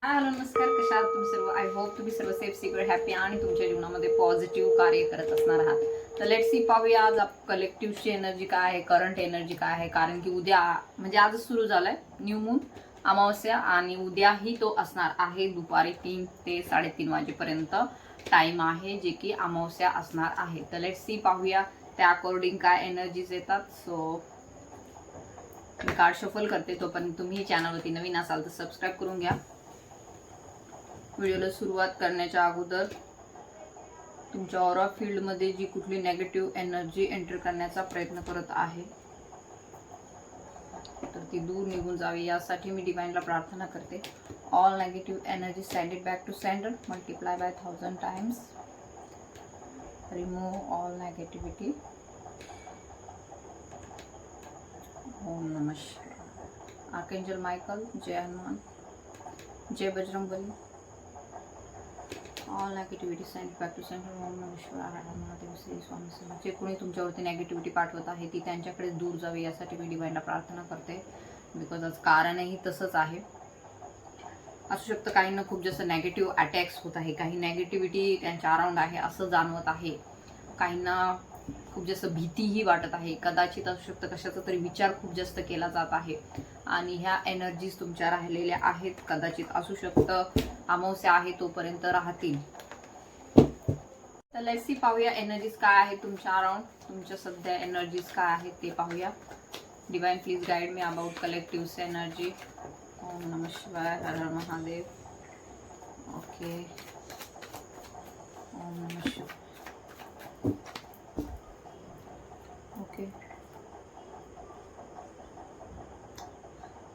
Hello नमस्कार, कशा आहात तुम्ही सर्व? आय होप तुम्ही सर्व सेफ सिक्युअर हॅपी आणि तुमच्या जीवनामध्ये पॉझिटिव्ह कार्य करत असणार आहात. तर लेट्स सी पाहूया आज कलेक्टिव्हची एनर्जी काय आहे, करंट एनर्जी काय आहे. कारण की उद्या म्हणजे आजच सुरू झालाय न्यू मून अमावस्या आणि उद्याही तो असणार आहे दुपारी 3 ते 3:30 वाजेपर्यंत टाइम आहे, जे की अमावस्या असणार आहे. तर लेट्स सी पाहूया त्या अकॉर्डिंग काय एनर्जीज येतात. सो मी कार्ड शफल करते. तोपर्यंत तुम्ही चॅनलवरती नवीन असाल तर सबस्क्राईब करून घ्या. व्हिडिओला सुरुवात करण्याच्या अगोदर तुमच्या ऑरा फील्डमध्ये जी कुठली नेगेटिव्ह एनर्जी एंटर करण्याचा प्रयत्न करत आहे तर ती दूर निघून जावी यासाठी मी डिवाइनला प्रार्थना करते. All negative energy send it back to sender, multiply by 1000 times. Remove all negativity. ओम नमः शिवाय. आर्कएंजल मायकल, जय हनुमान, जय Bajrangbali. All negativity send back to centre. ओम नमः शिवाय. हर हर महादेव, श्री स्वामी समर्थ. जे कोणी तुमच्यावरती नेगेटिव्हिटी पाठवत आहे ती त्यांच्याकडे दूर जावी यासाठी मी डिवाइनला प्रार्थना करते. बिकॉज आज कारणही तसंच आहे. असू शकतं काहींना खूप जास्त नेगेटिव्ह अटॅक्स होत आहे, काही नेगेटिव्हिटी त्यांच्या अराउंड आहे असं जाणवत आहे. काहींना खूप जास्त भीतीही वाटत आहे. कदाचित असू शकतं कशाचा तरी विचार खूप जास्त केला जात आहे आणि ह्या एनर्जीज तुमच्या राहिलेल्या आहेत. कदाचित असू शकतं अमावस्या आहे तोपर्यंत राहतील. तर लेट्स सी पाहूया एनर्जीज काय आहेत तुमच्या अराउंड. तुमच्या सध्या एनर्जीज काय आहेत ते पाहूया. Divine please guide me about collective energy. ओम नमः शिवाय. हर हर महादेव. ओके. ओम नमः शिवाय. ओके.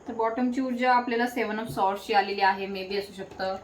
तर बॉटमची ऊर्जा आपल्याला 7 ऑफ सॉर्ड्सची आलेली आहे. मे बी असू शकतं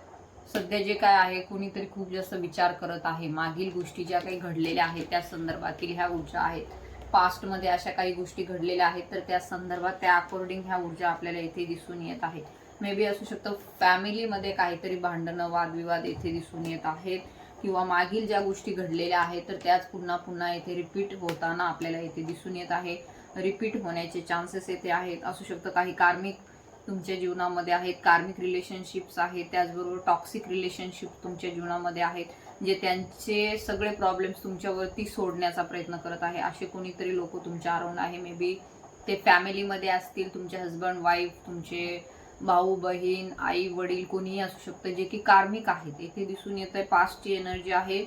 सध्या जे काय आहे कोणीतरी खूप जास्त विचार करत आहे. मागील गोष्टी ज्या काही घडलेल्या आहेत त्या संदर्भातील ह्या ऊर्जा आहेत. पास्टमध्ये अशा काही गोष्टी घडलेल्या आहेत तर त्या संदर्भात त्या अकॉर्डिंग ह्या ऊर्जा आपल्याला इथे दिसून येत आहेत. मे बी असू शकतं फॅमिलीमध्ये काहीतरी भांडणं वादविवाद येथे दिसून येत आहेत किंवा मागील ज्या गोष्टी घडलेल्या आहेत तर त्याच पुन्हा पुन्हा येथे रिपीट होताना आपल्याला इथे दिसून येत आहे. रिपीट होण्याचे चान्सेस येथे आहेत. असू शकतं काही कार्मिक तुमच्या जीवनामध्ये आहेत, कार्मिक रिलेशनशिप्स आहेत, त्याचबरोबर टॉक्सिक रिलेशनशिप तुमच्या जीवनामध्ये आहेत जे त्यांचे सगळे प्रॉब्लेम्स तुमच्यावरती सोडण्याचा प्रयत्न करत आहे. असे कोणीतरी लोक तुमच्या अराउंड आहे. मे बी ते फॅमिलीमध्ये असतील, तुमचे हजबंड वाईफ, तुमचे भाऊ बहीण, आई वडील, कोणीही असू शकतं जे की कार्मिक आहेत. इथे दिसून येत आहे पास्टची एनर्जी आहे.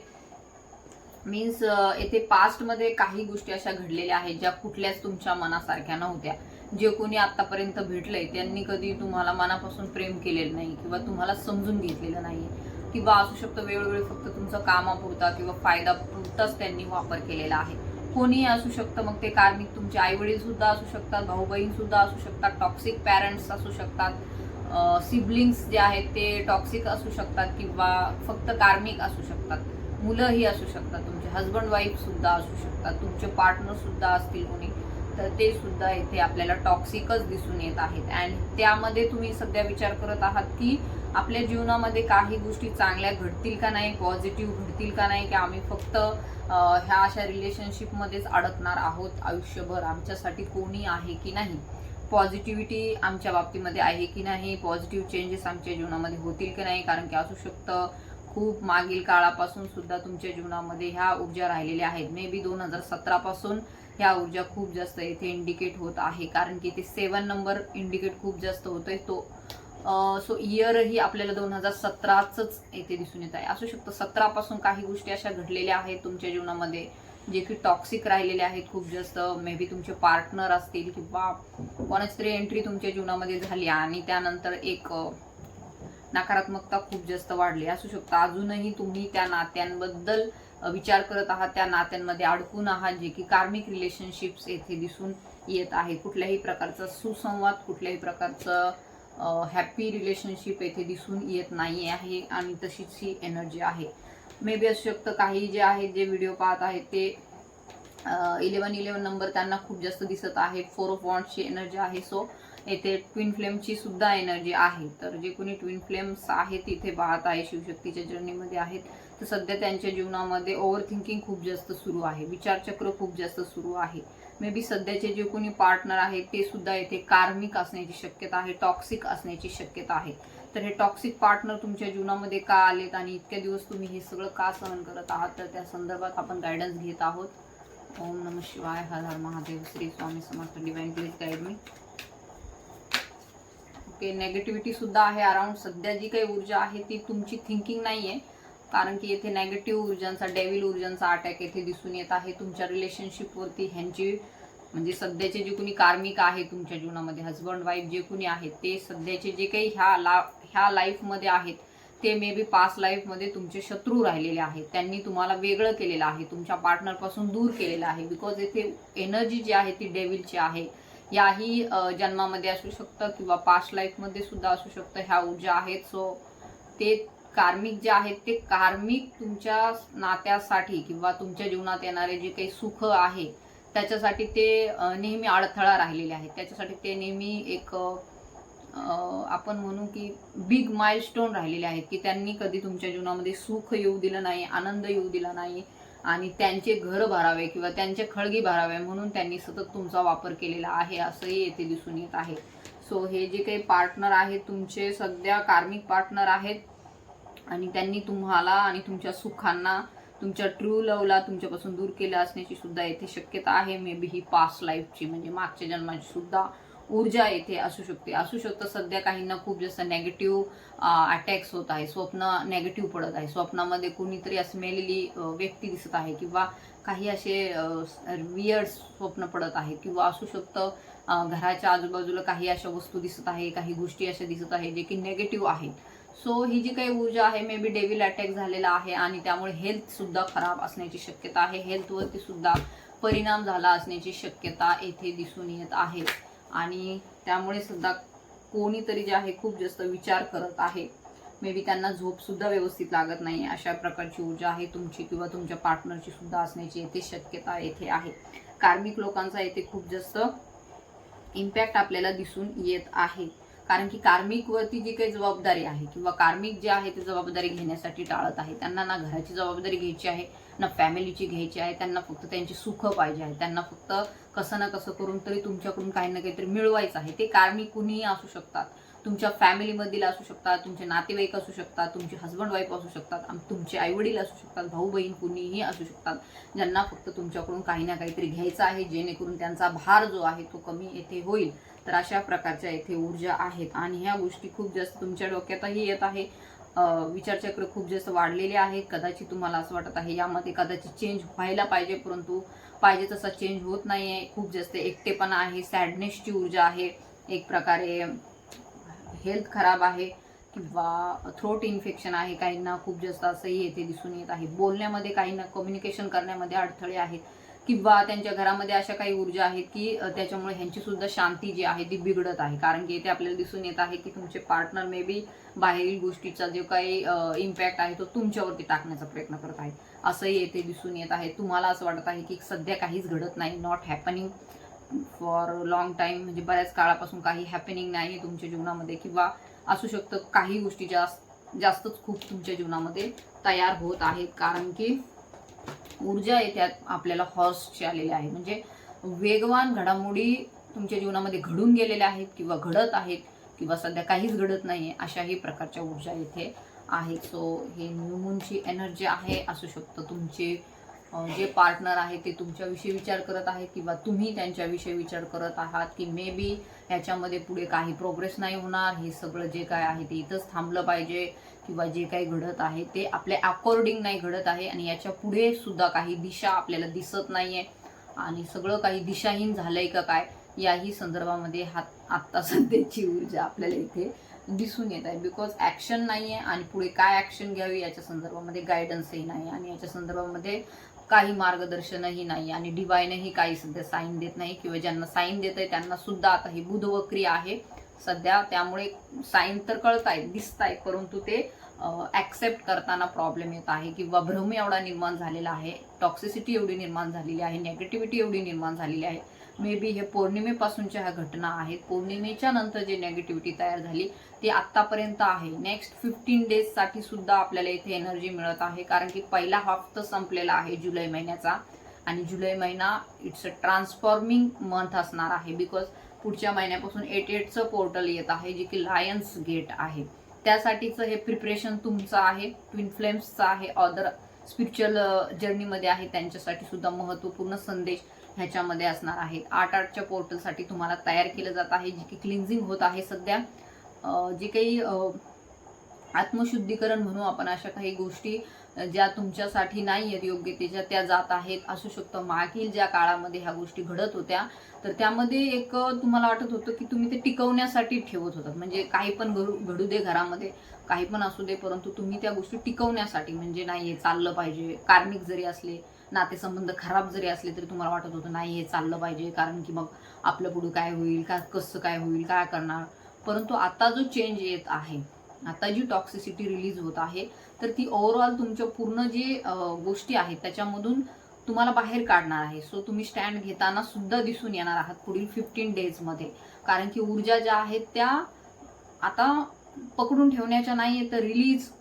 मीन्स येथे पास्टमध्ये काही गोष्टी अशा घडलेल्या आहेत ज्या कुठल्याच तुमच्या मनासारख्या नव्हत्या. जे कोणी आतापर्यंत भेटलंय त्यांनी कधी तुम्हाला मनापासून प्रेम केलेलं नाही किंवा तुम्हाला समजून घेतलेलं नाही किंवा असू शकतं वेळोवेळी फक्त तुमचा कामापुरता किंवा फायदा पुरताच त्यांनी वापर केलेला आहे. कोणीही असू शकतं, मग ते कार्मिक तुमचे आई वडील सुद्धा असू शकतात, भाऊ बहीण सुद्धा असू शकतात, टॉक्सिक पॅरेंट्स असू शकतात, सिबलिंग्स जे आहेत ते टॉक्सिक असू शकतात किंवा फक्त कार्मिक असू शकतात, मुलंही असू शकतात, तुमचे हजबंड वाईफ सुद्धा असू शकतात, तुमचे पार्टनर सुद्धा असतील कोणी तर ते सुद्धा इथे आपल्याला टॉक्सिकच दिसून येत आहेत. अँड त्यामध्ये तुम्ही सध्या विचार करत आहात की आपल्या जीवनामध्ये काही गोष्टी चांगल्या घडतील का नाही, पॉझिटिव्ह घडतील का नाही, की आम्ही फक्त ह्या अशा रिलेशनशिपमध्येच अडकणार आहोत आयुष्यभर, आमच्यासाठी कोणी आहे की नाही, पॉझिटिव्हिटी आमच्या बाबतीमध्ये आहे की नाही, पॉझिटिव्ह चेंजेस आमच्या जीवनामध्ये होतील की नाही. कारण की असू शकतं खूप मागील काळापासून सुद्धा तुमच्या जीवनामध्ये ह्या ऊर्जा राहिलेल्या आहेत. मे बी 2017 पासून ह्या ऊर्जा खूप जास्त इथे इंडिकेट होत आहे. कारण की ते 7 नंबर इंडिकेट खूप जास्त होतोय तो. सो इयरही आपल्याला 2017च इथे दिसून येत आहे. असू शकतं 17 पासून काही गोष्टी अशा घडलेल्या आहेत तुमच्या जीवनामध्ये जे की टॉक्सिक राहिलेले आहेत खूप जास्त. मे बी तुमचे पार्टनर असतील किंवा कोणाची तरी एंट्री तुमच्या जीवनामध्ये झाली आणि त्यानंतर एक नकारात्मकता खूप जास्त वाढली. असू शकतं अजूनही तुम्ही त्या नात्यांबद्दल विचार करत आहात, त्या नात्यांमध्ये अडकून आहात जे की कार्मिक रिलेशनशिप्स येथे दिसून येत आहे. कुठल्याही प्रकारचा सुसंवाद, कुठल्याही प्रकारचं हॅपी रिलेशनशिप येथे दिसून येत नाही आहे आणि तशीच ही एनर्जी आहे. मे बी असू शकतं काही जे आहेत जे व्हिडिओ पाहत आहेत ते 1111 नंबर त्यांना खूप जास्त दिसत आहे. 4 ऑफ वॉन्ड्सची एनर्जी आहे. सो येथे ट्विन फ्लेमची सुद्धा एनर्जी आहे. तर जे कोणी ट्विन फ्लेम्स आहेत इथे पाहत आहे, शिवशक्तीच्या जर्नीमध्ये आहेत, तर सध्या त्यांच्या जीवनामध्ये ओव्हर थिंकिंग खूप जास्त सुरू आहे, विचारचक्र खूप जास्त सुरू आहे. मे बी सध्याचे जे कोणी पार्टनर आहेत ते सुद्धा येथे कार्मिक असण्याची शक्यता आहे, टॉक्सिक असण्याची शक्यता आहे. तर हे टॉक्सिक पार्टनर तुमच्या जीवनामध्ये का आलेत आणि इतक्या दिवस तुम्ही हे सगळं का सहन करत आहात, तर त्या संदर्भात आपण गायडन्स घेत आहोत. ओम नमः शिवाय, हर हर Mahadev, Shri Swami Samarth, divine please guide me. Okay, negativity सुद्धा आहे अराउंड. सध्या जी काही ऊर्जा आहे ती तुमची थिंकिंग नाहीये, कारण की येथे नेगेटिव्ह ऊर्जांचा, डेव्हिल ऊर्जांचा अटॅक येथे दिसून येत आहे तुमच्या रिलेशनशिपवरती. ह्यांची म्हणजे सध्याचे जे कोणी कार्मिक आहे तुमच्या जीवनामध्ये, हजबंड वाईफ जे कोणी आहेत, ते सध्याचे जे काही ह्या लाईफमध्ये आहेत ते मे बी पास्ट लाईफमध्ये तुमचे शत्रू राहिलेले आहेत. त्यांनी तुम्हाला वेगळं केलेलं आहे, तुमच्या पार्टनरपासून दूर केलेलं आहे. बिकॉज येथे एनर्जी जी आहे ती डेव्हिलची आहे. याही जन्मामध्ये असू शकतं किंवा पास्ट लाईफमध्ये सुद्धा असू शकतं. ह्या ऊर्जा आहेत. सो ते कार्मिक जे आहेत ते कार्मिक तुमच्या नात्यासाठी किंवा तुमच्या जीवनात येणारे जे काही सुख आहे त्याच्यासाठी ते नेहमी अडथळा राहिलेले आहेत. त्याच्यासाठी ते नेहमी एक आपण म्हणू की बिग माइलस्टोन राहिलेले आहेत की त्यांनी कधी तुमच्या जीवनामध्ये सुख येऊ दिलं नाही, आनंद येऊ दिला नाही आणि त्यांचे घर भरावे किंवा त्यांचे खळगी भरावे म्हणून त्यांनी सतत तुमचा वापर केलेला आहे, असंही येथे दिसून येत आहे. सो हे जे काही पार्टनर आहेत तुमचे सध्या कार्मिक पार्टनर आहेत आणि त्यांनी तुम्हाला आणि तुमच्या सुखांना, तुमच्या ट्रू लव्हला तुमच्यापासून दूर केलं असण्याची सुद्धा येथे शक्यता आहे. मे बी ही पास्ट लाईफची म्हणजे मागच्या जन्माची सुद्धा ऊर्जा येथे असू शकतं. सध्या काहींना खूप जास्त नेगेटिव्ह अटॅक्स होत आहे, स्वप्न नेगेटिव्ह पडत आहे, स्वप्नामध्ये कोणीतरी असं मेलेली व्यक्ती दिसत आहे किंवा काही असे वियर्ड स्वप्न पडत आहे किंवा असू शकतं घराच्या आजूबाजूला काही अशा वस्तू दिसत आहे, काही गोष्टी अशा दिसत आहे जे की नेगेटिव्ह आहेत. सो ही जी काही ऊर्जा आहे मे बी डेव्हिल अटॅक झालेला आहे आणि त्यामुळे हेल्थ सुद्धा खराब असण्याची शक्यता आहे. हेल्थवरती सुद्धा परिणाम झाला असण्याची शक्यता येथे दिसून येत आहे आणि त्यामुळे सुद्धा कोणीतरी जे आहे खूप जास्त विचार करत आहे. मे बी त्यांना झोप सुद्धा व्यवस्थित लागत नाही. अशा प्रकारची ऊर्जा आहे तुमची किंवा तुमच्या पार्टनरची सुद्धा असण्याची येथे शक्यता येथे आहे. कार्मिक लोकांचा येथे खूप जास्त इम्पॅक्ट आपल्याला दिसून येत आहे, कारण की कार्मिक वरती जी काही जबाबदारी आहे किंवा कार्मिक जे आहे ते जबाबदारी घेण्यासाठी टाळत आहे. त्यांना ना घराची जबाबदारी घ्यायची आहे ना फॅमिलीची घ्यायची आहे. त्यांना फक्त त्यांची सुख पाहिजे आहे. त्यांना फक्त कसं ना कसं करून तरी तुमच्याकडून काही ना काहीतरी मिळवायचं आहे. ते कार्मिक कुणीही असू शकतात, तुमच्या फॅमिलीमधील असू शकतात, तुमचे नातेवाईक असू शकतात, तुमचे हजबंड वाईफ असू शकतात, तुमचे आईवडील असू शकतात, भाऊ बहीण कुणीही असू शकतात, ज्यांना फक्त तुमच्याकडून काही ना काहीतरी घ्यायचं आहे जेणेकरून त्यांचा भार जो आहे तो कमी येथे होईल. तर अशा प्रकारच्या येथे ऊर्जा आहेत आणि ह्या गोष्टी खूप जास्त तुमच्या डोक्यातही येत आहे. विचारचक्र खूप जास्त वाढलेले आहेत. कदाचित तुम्हाला असं वाटत आहे यामध्ये कदाचित चेंज व्हायला पाहिजे, परंतु पाहिजे तसा चेंज होत नाहीये. खूप जास्त एकटेपणा आहे, सॅडनेसची ऊर्जा आहे, एक प्रकारे हेल्थ खराब आहे किंवा थ्रोट इन्फेक्शन आहे. काहींना खूप जास्त असंही येथे दिसून येत आहे. बोलण्यामध्ये काहींना कम्युनिकेशन करण्यामध्ये अडथळे आहेत किंवा त्यांच्या घरामध्ये अशा काही ऊर्जा आहेत की त्याच्यामुळे ह्यांची सुद्धा शांती जी आहे ती बिघडत आहे. कारण की इथे आपल्याला दिसून येत आहे की तुमचे पार्टनर मे बी बाहेरील गोष्टीचा जो काही इम्पॅक्ट आहे तो तुमच्यावरती टाकण्याचा प्रयत्न करत आहे, असंही येथे दिसून येत आहे. तुम्हाला असं वाटत आहे की सध्या काहीच घडत नाही, not happening for long time, म्हणजे बऱ्याच काळापासून काही हॅपनिंग नाही तुमच्या जीवनामध्ये किंवा असू शकतं काही गोष्टी जास्तच खूप तुमच्या जीवनामध्ये तयार होत आहेत. कारण की ऊर्जा येथे आपल्याला हॉर्सची आलेली आहे, म्हणजे वेगवान घडामोडी तुमच्या जीवनामध्ये घडून गेलेल्या आहेत किंवा घडत आहेत किंवा सध्या काहीच घडत नाहीये, अशाही प्रकारच्या ऊर्जा इथे आहेत. सो हे न्यू मूनची एनर्जी आहे. असू शकतं तुमचे जे पार्टनर आहे ते तुमच्याविषयी विचार करत आहेत किंवा तुम्ही त्यांच्याविषयी विचार करत आहात की मे बी याच्यामध्ये पुढे काही प्रोग्रेस नाही होणार, हे सगळं जे काय आहे ते इथंच थांबलं पाहिजे किंवा जे काही घडत आहे ते आपल्या अकॉर्डिंग नाही घडत आहे आणि याच्या पुढे सुद्धा काही दिशा आपल्याला दिसत नाहीये आणि सगळं काही दिशाहीन झालंय का काय, याही संदर्भामध्ये आत्ता सध्याची ऊर्जा आपल्याला इथे दिसून येत आहे. बिकॉज ॲक्शन नाही आहे आणि पुढे काय ॲक्शन घ्यावी याच्या संदर्भामध्ये गायडन्सही नाही आणि याच्या संदर्भामध्ये काही मार्गदर्शनही नाही आणि डिवाइनही काही सध्या साईन देत नाही किंवा ज्यांना साईन देत आहे त्यांना सुद्धा आता ही बुध वक्री आहे सध्या, त्यामुळे साईन तर कळतायत, दिसतायत, परंतु ते ॲक्सेप्ट करताना प्रॉब्लेम येत आहे किंवा भ्रम एवढा निर्माण झालेला आहे, टॉक्सिसिटी एवढी निर्माण झालेली आहे, नेगेटिव्हिटी एवढी निर्माण झालेली आहे. मे बी हे पौर्णिमेपासूनच्या ह्या घटना आहेत. पौर्णिमेच्या नंतर जे नेगेटिव्हिटी तयार झाली ते आत्तापर्यंत आहे. नेक्स्ट 15 डेजसाठी सुद्धा आपल्याला इथे एनर्जी मिळत आहे, कारण की पहिला हाफ तर संपलेला आहे जुलै महिन्याचा आणि जुलै महिना इट्स अ ट्रान्सफॉर्मिंग मंथ असणार आहे, बिकॉज पुढच्या महिन्यापासून 88चं पोर्टल येत आहे, जे की लायन्स गेट आहे. त्यासाठीचं हे प्रिपरेशन तुमचं आहे, ट्विन फ्लेम्सचं आहे, ऑदर स्पिरिच्युअल जर्नीमध्ये आहे त्यांच्यासाठी सुद्धा महत्त्वपूर्ण संदेश ह्याच्यामध्ये असणार आहेत. 8-8च्या पोर्टलसाठी तुम्हाला तयार केलं जात आहे, जी की क्लिन्झिंग होत आहे सध्या. जे काही आत्मशुद्धीकरण म्हणू आपण, अशा काही गोष्टी ज्या तुमच्यासाठी नाही आहेत योग्यतेच्या, त्या जात आहेत. असू शकतं मागील ज्या काळामध्ये ह्या गोष्टी घडत होत्या, तर त्यामध्ये एक तुम्हाला वाटत होतं की तुम्ही ते टिकवण्यासाठी ठेवत होतात, म्हणजे काही पण घडू दे घरामध्ये, काही पण असू दे, परंतु तुम्ही त्या गोष्टी टिकवण्यासाठी, म्हणजे नाही हे चाललं पाहिजे, कार्मिक जरी असले, नातेसंबंध खराब जरी असले, तरी तुम्हाला वाटत होतं नाही हे चाललं पाहिजे, कारण की मग आपलं पुढे काय होईल, कसं काय होईल, काय करणार. परंतु आता जो चेंज येत आहे, आता जी टॉक्सिसिटी रिलीज होत आहे, तर ती ओव्हरऑल तुमच्या पूर्ण जे गोष्टी आहेत त्याच्यामधून तुम्हाला बाहेर काढणार आहे. सो तुम्ही स्टँड घेताना सुद्धा दिसून येणार आहात पुढील 15 डेजमध्ये, कारण की ऊर्जा ज्या आहेत त्या आता पकडून ठेवण्याच्या नाही, तर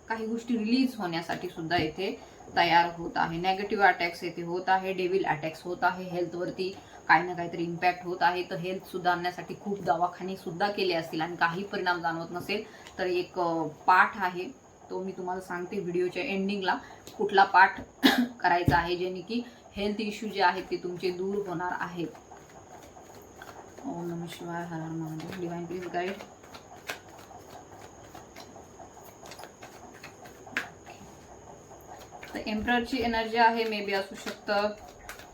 काही गोष्टी रिलीज होण्यासाठी सुद्धा इथे तयार होत आहे. नेगेटिव्ह अटॅक्स येथे होत आहे, डेव्हिल अटॅक्स होत आहे, हेल्थवरती काही ना काहीतरी इम्पॅक्ट होत आहे. तर हेल्थ सुधारण्यासाठी खूप दवाखाने सुद्धा केले असतील आणि काही परिणाम जाणवत नसेल, तर एक पाठ आहे, तो मी तुम्हाला सांगते व्हिडिओच्या एंडिंगला, कुठला पाठ करायचा आहे जेणे की हेल्थ इश्यू जे आहेत ते तुमचे दूर होणार आहेत. ओम नमः शिवाय, हर हर महादेव. Divine please guide. तर एम्पररची एनर्जी आहे, मे बी असू शकतं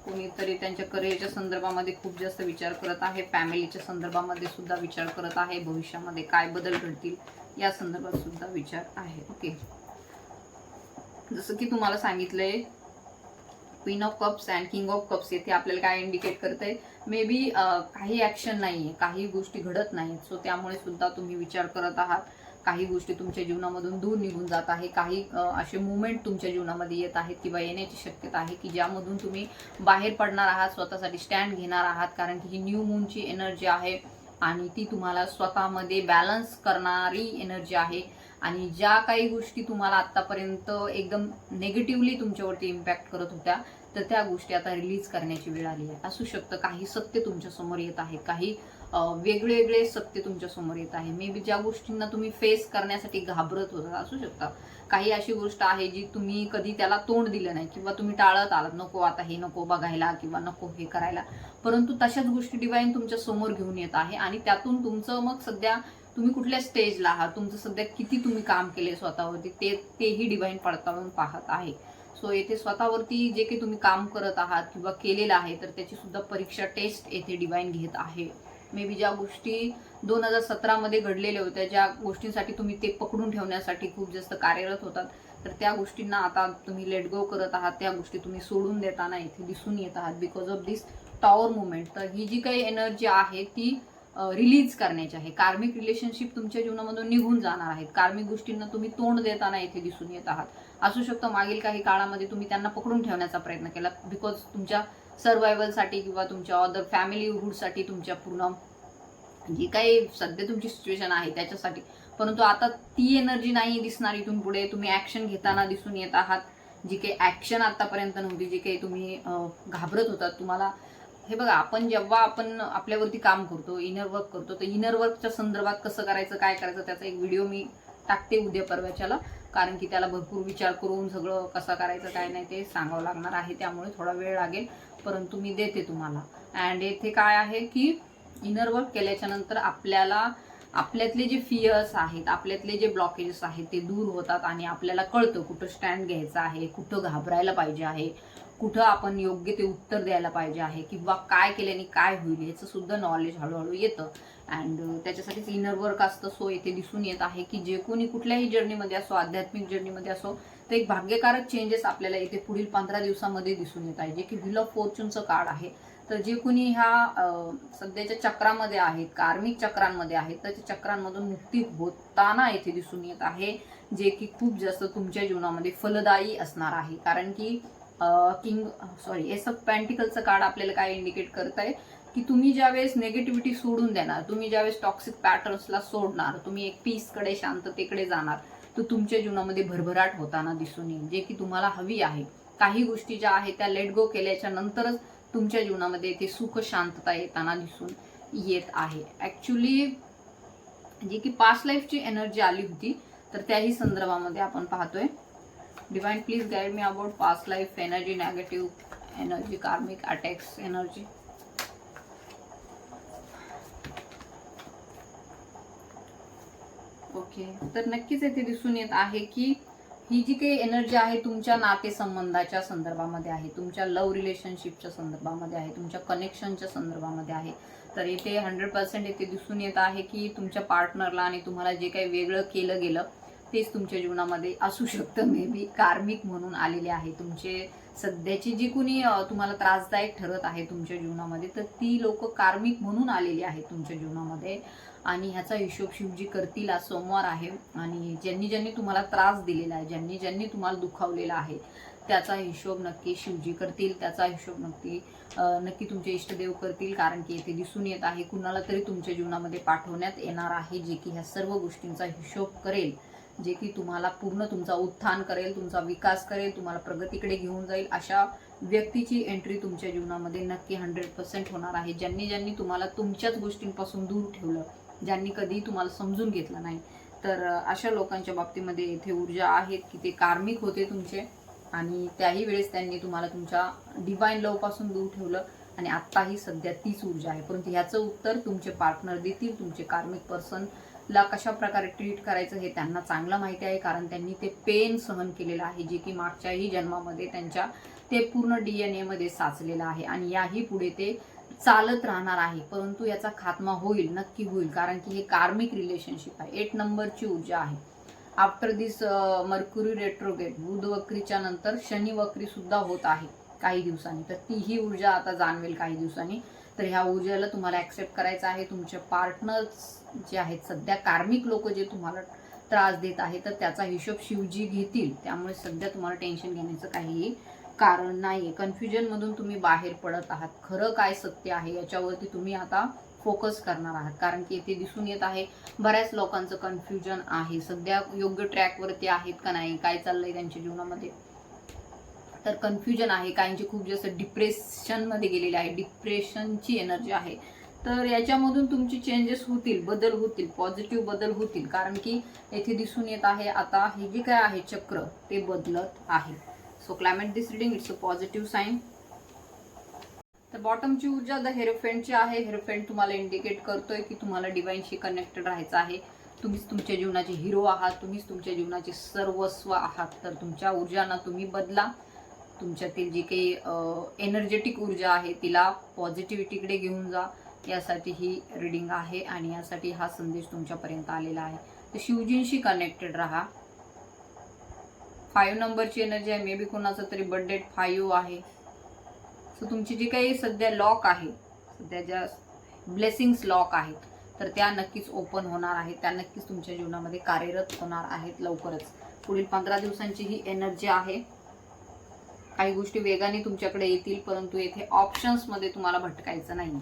कोणीतरी त्यांच्या करिअरच्या संदर्भामध्ये खूप जास्त विचार करत आहे, फॅमिलीच्या संदर्भामध्ये सुद्धा विचार करत आहे, भविष्यामध्ये काय बदल घडतील या संदर्भात सुद्धा विचार आहे. ओके, जसं की तुम्हाला सांगितलंय queen of cups and king of cups, येथे आपल्याला काय इंडिकेट करतंय, मे बी काही ऍक्शन नाहीये, काही गोष्टी घडत नाहीत. सो त्यामुळे सुद्धा तुम्ही विचार करत आहात, काही गोष्टी तुमच्या जीवनामधून दूर निघून जात आहे, काही असे मुवमेंट तुमच्या जीवनामध्ये येत आहेत किंवा येण्याची शक्यता आहे की ज्यामधून तुम्ही बाहेर पडणार आहात, स्वतःसाठी स्टँड घेणार आहात, कारण की ही न्यू मूनची एनर्जी आहे आणि ती तुम्हाला स्वतःमध्ये बॅलन्स करणारी एनर्जी आहे. आणि ज्या काही गोष्टी तुम्हाला आतापर्यंत एकदम नेगेटिव्हली तुमच्यावरती इम्पॅक्ट करत होत्या, तर त्या गोष्टी आता रिलीज करण्याची वेळ आली आहे. असू शकतं काही सत्य तुमच्या समोर येत आहे, काही वेगळे सत्य तुमच्या समोर येत आहे. मे बी ज्या गोष्टींना तुम्ही फेस करण्यासाठी घाबरत होता, असू शकता काही अशी गोष्ट आहे जी तुम्ही कधी त्याला तोंड दिलं नाही किंवा तुम्ही टाळत आलात, नको आता हे नको बघायला किंवा नको हे करायला, परंतु तशाच गोष्टी डिवाइन तुमच्या समोर घेऊन येत आहे आणि त्यातून तुमचं मग सध्या तुम्ही कुठल्या स्टेजला आहात, तुमचं सध्या किती तुम्ही काम केले स्वतःवरती, तेही डिवाइन पडताळून पाहत आहे. सो येथे स्वतःवरती जे काही तुम्ही काम करत आहात किंवा केलेलं आहे, तर त्याची सुद्धा परीक्षा टेस्ट येथे डिवाइन घेत आहे. मे बी ज्या गोष्टी 2017मध्ये घडलेल्या होत्या, ज्या गोष्टींसाठी तुम्ही ते पकडून ठेवण्यासाठी खूप जास्त कार्यरत होतात, तर त्या गोष्टींना आता तुम्ही लेट गो करत आहात, त्या गोष्टी तुम्ही सोडून देताना इथे दिसून येत आहात because of this tower movement. तर ही जी काही एनर्जी आहे ती रिलीज करण्याची आहे. कार्मिक रिलेशनशिप तुमच्या जीवनामधून निघून जाणार आहेत, कार्मिक गोष्टींना तुम्ही तोंड देताना इथे दिसून येत आहात. असू शकतं मागील काही काळामध्ये तुम्ही त्यांना पकडून ठेवण्याचा प्रयत्न केला बिकॉज तुमच्या सर्वायवलसाठी किंवा तुमच्या अदर फॅमिलीहुडसाठी, तुमच्या पूर्ण जी काही सध्या तुमची सिच्युएशन आहे त्याच्यासाठी, परंतु आता ती एनर्जी नाही दिसणार. इथून पुढे तुम्ही ऍक्शन घेताना दिसून येत आहात, जी काही ऍक्शन आतापर्यंत नव्हती, जी काही तुम्ही घाबरत होतात. तुम्हाला हे बघा, जेव्हा आपण आपल्यावरती काम करतो, इनर वर्क करतो, तर इनर वर्कच्या संदर्भात कसं करायचं, काय करायचं, त्याचा एक व्हिडिओ मी टाकते उद्या परवाच्याला, कारण की त्याला भरपूर विचार करून सगळं कसं करायचं काय नाही ते सांगावं लागणार आहे, त्यामुळे थोडा वेळ लागेल, परंतु मी देते तुम्हाला. अँड येथे काय आहे की इनर वर्क केल्याच्या नंतर आपल्याला आपल्यातले जे फियर्स आहेत, आपल्यातले जे ब्लॉकेजेस आहेत ते दूर होतात आणि आपल्याला कळतं कुठं स्टँड घ्यायचं आहे, कुठं घाबरायला पाहिजे आहे, कुठं आपण योग्य ते उत्तर द्यायला पाहिजे आहे किंवा काय केल्याने काय होईल याचं सुद्धा नॉलेज हळूहळू येतं. अँड त्याच्यासाठीच इनर वर्क असतं. सो येथे दिसून येत आहे की जे कोणी कुठल्याही जर्नीमध्ये असो, आध्यात्मिक जर्नीमध्ये असो, तर एक भाग्यकारक चेंजेस आपल्याला येथे पुढील 15 दिवसामध्ये दिसून येत आहे, जे की व्हील ऑफ फॉर्च्यूनचं कार्ड आहे. तर जे कोणी ह्या सध्याच्या चक्रामध्ये आहेत, कार्मिक चक्रांमध्ये आहेत, तर त्या चक्रांमधून मुक्ती होताना येथे दिसून येत आहे, जे की खूप जास्त तुमच्या जीवनामध्ये फलदायी असणार आहे. कारण की एस ऑफ पेंटिकलचं कार्ड आपल्याला काय इंडिकेट करत आहे की तुम्ही ज्यावेळेस नेगेटिव्हिटी सोडून देणार, तुम्ही ज्यावेळेस टॉक्सिक पॅटर्न्सला सोडणार, तुम्ही एक पीसकडे, शांततेकडे जाणार, तर तुमच्या जीवनामध्ये भरभराट होताना दिसून येईल, जे की तुम्हाला हवी आहे. काही गोष्टी ज्या आहेत त्या लेट गो केल्याच्या नंतरच तुमच्या जीवनामध्ये इथे सुख शांतता येताना दिसून येत आहे. ऍक्च्युली जी की पास्ट लाईफची एनर्जी आली होती तर त्याही संदर्भामध्ये आपण पाहतोय. Divine please guide me about past life energy, negative energy, कार्मिक अटॅक्स एनर्जी. ओके, तर नक्कीच येथे दिसून येत आहे की ही जी काही एनर्जी आहे तुमच्या नातेसंबंधाच्या संदर्भामध्ये आहे, तुमच्या लव्ह रिलेशनशिपच्या संदर्भामध्ये आहे, तुमच्या कनेक्शनच्या संदर्भामध्ये आहे. तर इथे 100% येथे दिसून येत आहे की तुमच्या पार्टनरला आणि तुम्हाला जे काही वेगळं केलं गेलं तेच तुमच्या जीवनामध्ये असू शकतं. मे बी कार्मिक म्हणून आलेले आहे. तुमचे सध्याची जी कुणी तुम्हाला त्रासदायक ठरत आहे तुमच्या जीवनामध्ये, तर ती लोक कार्मिक म्हणून आलेली आहेत तुमच्या जीवनामध्ये. आणि ह्याचा हिशोब शिवजी करतील. आज सोमवार आहे आणि ज्यांनी ज्यांनी तुम्हाला त्रास दिलेला आहे, ज्यांनी ज्यांनी तुम्हाला दुखावलेला आहे, त्याचा हिशोब नक्की शिवजी करतील. त्याचा हिशोब नक्की तुमचे इष्टदेव करतील. कारण की येथे दिसून येत आहे कुणाला तरी तुमच्या जीवनामध्ये पाठवण्यात येणार आहे जे की ह्या सर्व गोष्टींचा हिशोब करेल, जे की तुम्हाला पूर्ण तुमचा उत्थान करेल, तुमचा विकास करेल, तुम्हाला प्रगतीकडे घेऊन जाईल. अशा व्यक्तीची एंट्री तुमच्या जीवनामध्ये नक्की 100% होणार आहे. ज्यांनी ज्यांनी तुम्हाला तुमच्याच गोष्टींपासून दूर ठेवलं, ज्यांनी कधी तुम्हाला समजून घेतलं नाही, तर अशा लोकांच्या बाबतीमध्ये इथे ऊर्जा आहेत की ते कार्मिक होते तुमचे आणि त्याही वेळेस त्यांनी तुम्हाला तुमच्या डिवाइन लव्ह पासून दूर ठेवलं आणि आत्ताही सध्या तीच ऊर्जा आहे. परंतु ह्याचं उत्तर तुमचे पार्टनर देतील. तुमचे कार्मिक पर्सनला कशा प्रकारे ट्रीट करायचं हे त्यांना चांगलं माहिती आहे, कारण त्यांनी ते पेन सहन केलेलं आहे जे की मागच्याही जन्मामध्ये त्यांच्या ते पूर्ण DNA मध्ये साचलेलं आहे आणि याही पुढे ते चालत राहणार आहे. परंतु याचा खात्मा होईल, नक्की होईल, कारण की हे कार्मिक रिलेशनशिप आहे. 8 नंबरची ऊर्जा आहे. आफ्टर दिस मर्क्युरी रेट्रोग्रेड, बुध वक्रीच्या नंतर शनी वक्री सुद्धा होत आहे काही दिवसांनी, तर तीही ऊर्जा आता जाणवेल काही दिवसांनी. तर ह्या ऊर्जेला तुम्हाला ऍक्सेप्ट करायचं आहे. तुमचे पार्टनर्स जे आहेत सध्या कार्मिक लोक जे तुम्हाला त्रास देत आहेत, तर त्याचा हिशोब शिवजी घेतील. त्यामुळे सध्या तुम्हाला टेन्शन घेण्याचं काहीही कारण नाही. कन्फ्युजन मधून तुम्ही बाहेर पडत आहात. खरं काय सत्य आहे याच्यावरती तुम्ही आता फोकस करणार आहात, कारण की इथे दिसून येत आहे बऱ्याच लोकांचं कन्फ्युजन आहे. सध्या योग्य ट्रॅकवरती आहेत का नाही, काय चाललंय त्यांच्या जीवनामध्ये, तर कन्फ्युजन आहे. काहींची खूप जास्त डिप्रेशन मध्ये गेलेले आहे, डिप्रेशनची एनर्जी आहे. तर याच्यामधून तुमची चेंजेस होतील, बदल होतील, पॉझिटिव्ह बदल होतील, कारण की येथे दिसून येत आहे आता हे जे काय आहे चक्र ते बदलत आहे. So climate this reading it's a positive sign. तर बॉटमची ऊर्जा द हेरोफेंटची आहे. हेरोफेंट तुम्हाला इंडिकेट करतोय की तुम्हाला डिवाइनशी कनेक्टेड राहायचं आहे. तुम्हीच तुमच्या जीवनाचे हिरो आहात, तुम्हीच तुमच्या जीवनाचे सर्वस्व आहात. तर तुमच्या ऊर्जांना तुम्ही बदला. तुमच्यातील जी काही एनर्जेटिक ऊर्जा आहे तिला पॉझिटिव्हिटीकडे घेऊन जा. यासाठी ही रीडिंग आहे आणि यासाठी हा संदेश तुमच्यापर्यंत आलेला आहे. तर शिवजींशी कनेक्टेड राहा. 5 नंबरची एनर्जी आहे. मे बी कोणाचा तरी बर्थडे 5 आहे. सो तुमची जी काही सध्या लॉक आहे, सध्या ज्या ब्लेसिंग्स लॉक आहेत, तर त्या नक्कीच ओपन होणार आहेत. त्या नक्कीच तुमच्या जीवनामध्ये कार्यरत होणार आहेत लवकरच. पुढील 15 दिवसांची ही एनर्जी आहे. काही गोष्टी वेगाने तुमच्याकडे येतील, परंतु येथे ऑप्शन्समध्ये तुम्हाला भटकायचं नाही.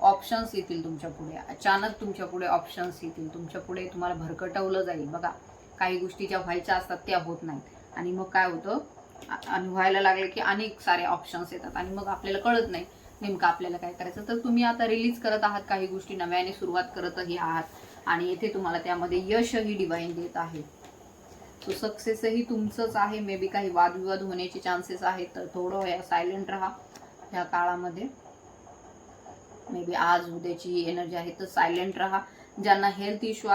ऑप्शन्स येतील तुमच्या पुढे, अचानक तुमच्या पुढे ऑप्शन्स येतील. तुमच्या पुढे तुम्हाला भरकटवलं जाईल. बघा, काही गोष्टी ज्या व्हायच्या असतात त्या होत नाहीत आणि मग काय होतं, आणि व्हायला लागले की अनेक सारे ऑप्शन्स येतात आणि मग आपल्याला कळत नाही नेमकं आपल्याला काय करायचं. तर तुम्ही आता रिलीज करत आहात, काही गोष्टी नव्याने सुरुवात करतही आहात आणि येथे तुम्हाला त्यामध्ये यशही डिवाइन देत आहे. सो सक्सेसही तुमचंच आहे. मे बी काही वादविवाद होण्याचे चान्सेस आहेत, तर थोडं सायलेंट राहा ह्या काळामध्ये. मे बी आज उद्याची एनर्जी आहे तर सायलेंट राहा. ज्यांना हेल्थ इश्यू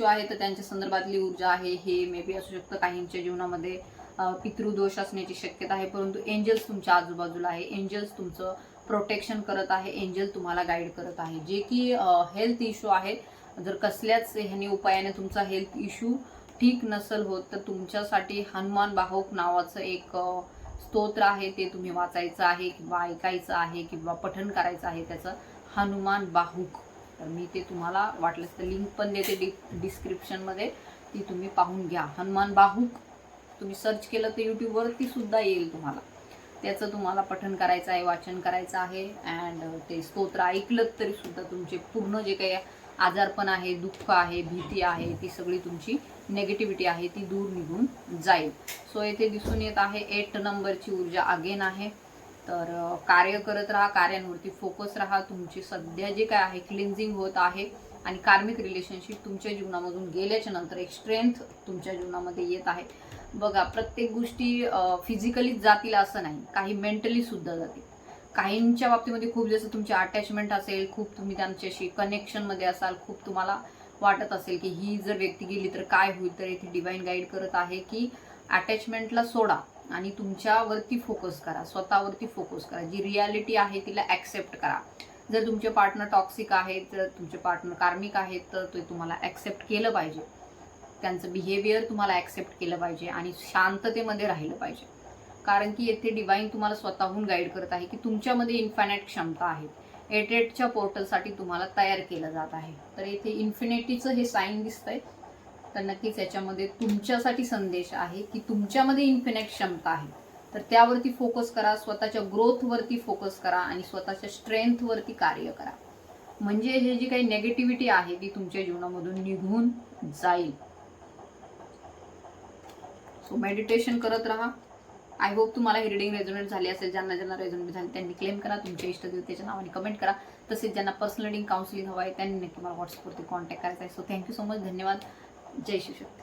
आहे तर त्यांच्या संदर्भातली ऊर्जा आहे हे मे बी असू शकतं. काहींच्या जीवनामध्ये पितृदोष असण्याची शक्यता आहे, परंतु एंजल्स तुमच्या आजूबाजूला आहे. एंजल्स तुमचं प्रोटेक्शन करत आहे. एंजल तुम्हाला गाईड करत आहे. जे की हेल्थ इश्यू आहे, जर कसल्याच ह्याने उपायाने तुमचा हेल्थ इश्यू ठीक नसेल होत, तर तुमच्यासाठी हनुमान बाहुक नावाचं एक स्तोत्र आहे, ते तुम्ही वाचायचं आहे किंवा ऐकायचं आहे किंवा पठण करायचं आहे त्याचं, हनुमान बाहुक. तर मी ते तुम्हाला वाटलंच तर लिंक पण देते डिस्क्रिप्शनमध्ये, ती तुम्ही पाहून घ्या. हनुमान बाहुक तुम्ही सर्च केलं तर यूट्यूबवरती सुद्धा येईल तुम्हाला. त्याचं तुम्हाला पठण करायचं आहे, वाचन करायचं आहे. अँड ते स्तोत्र ऐकलं तरी सुद्धा तुमचे पूर्ण जे काही आजारपण आहे, दुःख आहे, भीती आहे, ती सगळी तुमची नेगेटिव्हिटी आहे ती दूर निघून जाईल. सो येथे दिसून येत आहे 8 नंबरची ऊर्जा अगेन आहे. तर कार्य करत राहा, कार्यांवरती फोकस राहा. तुमची सध्या जे काय आहे क्लिन्झिंग होत आहे आणि कार्मिक रिलेशनशिप तुमच्या जीवनामधून गेल्याच्या नंतर एक स्ट्रेंथ तुमच्या जीवनामध्ये येत आहे. बघा, प्रत्येक गोष्टी फिजिकलीच जातील असं नाही, काही मेंटली सुद्धा जातील. काहींच्या बाबतीमध्ये खूप जास्त तुमची अटॅचमेंट असेल, खूप तुम्ही त्यांच्याशी कनेक्शनमध्ये असाल, खूप तुम्हाला वाटत असेल की ही जर व्यक्ती गेली तर काय होईल. तर इथे डिवाइन गाईड करत आहे की अटॅचमेंटला सोडा आणि तुमच्यावरती फोकस करा, स्वतःवरती फोकस करा. जी रियालिटी आहे तिला ॲक्सेप्ट करा. जर तुमचे पार्टनर टॉक्सिक आहेत, जर तुमचे पार्टनर कार्मिक आहेत, तर ते तुम्हाला ॲक्सेप्ट केलं पाहिजे. त्यांचं बिहेवियर तुम्हाला ॲक्सेप्ट केलं पाहिजे आणि शांततेमध्ये राहिलं पाहिजे. कारण की येथे डिवाइन तुम्हाला स्वतःहून गाईड करत आहे की तुमच्यामध्ये इन्फायनाईट क्षमता आहे. 88च्या पोर्टलसाठी तुम्हाला तयार केलं जात आहे. तर इथे इन्फिनिटीचं हे साईन दिसतंय. तर नक्कीच याच्यामध्ये तुमच्यासाठी संदेश आहे की तुमच्यामध्ये इन्फिनिट क्षमता आहे. तर त्यावरती फोकस करा, स्वतःच्या ग्रोथवरती फोकस करा आणि स्वतःच्या स्ट्रेंथवरती कार्य करा. म्हणजे हे जी काही नेगेटिव्हिटी आहे ती तुमच्या जीवनामधून निघून जाईल. सो मेडिटेशन करत राहा. आय होप तुम्हाला ही रिडिंग रेझोनेट झाली असेल. ज्यांना ज्यांना रेझोनेट झाली त्यांनी क्लेम करा, तुमच्या इष्टदेवतेच्या नावाने कमेंट करा. तसेच ज्यांना पर्सनल रिडिंग काउन्सिलिंग हवं आहे त्यांनी नक्की मला व्हॉट्सअपवरती कॉन्टॅक्ट करायचा आहे. So thank you so much. धन्यवाद. जय शिवशक्ती.